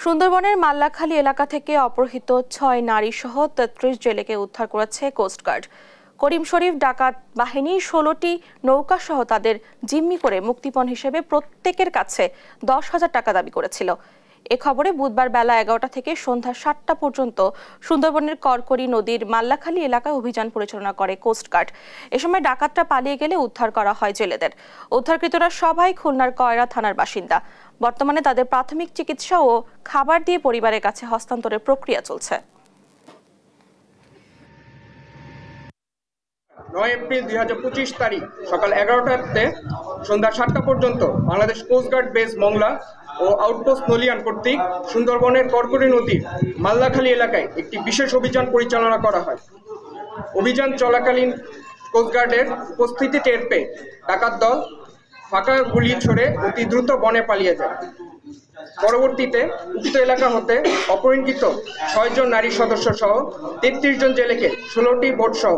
সুন্দরবনের মাল্লাখালী এলাকা থেকে অপহৃত ৬ নারী সহ ৩৩ জেলেকে উদ্ধার করেছে কোস্টগার্ড। করিম শরীফ ডাকাত বাহিনী ১৬টি নৌকা সহ তাদের জিম্মি করে মুক্তিপণ হিসেবে প্রত্যেকের কাছে ১০,০০০ টাকা দাবি করেছিল। এ খবরে বুধবার বেলা ১১টা থেকে সন্ধ্যা ৭টা পর্যন্ত সুন্দরবনের করকরি নদীর মাল্লাখালী এলাকায় অভিযান পরিচালনা করে কোস্টগার্ড। এ সময় ডাকাতরা পালিয়ে গেলে উদ্ধার করা হয় জেলেদের। উদ্ধারকৃতরা সবাই খুলনার কয়রা থানার বাসিন্দা। বর্তমানে তাদের প্রাথমিক চিকিৎসা ও খাবার দিয়ে পরিবারের কাছে হস্তান্তরের প্রক্রিয়া চলছে। ৯ এপ্রিল ২০২৫ তারিখ সকাল ১১টাতে সন্ধ্যা ৭টা পর্যন্ত বাংলাদেশ কোস্টগার্ড বেস মংলা ও আউটপোস্ট নলিয়ান কর্তৃক সুন্দরবনের করকরি নদীর মাল্লাখালী এলাকায় একটি বিশেষ অভিযান পরিচালনা করা হয়। অভিযান চলাকালীন কোস্টগার্ডের উপস্থিতি টের পেয়ে ডাকাত দল ফাঁকা গুলি ছড়ে অতি দ্রুত বনে পালিয়ে যায়। পরবর্তীতে উক্ত এলাকা হতে অপহরণকৃত ৬ জন নারী সদস্য সহ ৩৩ জন জেলেকে ১৬টি বোট সহ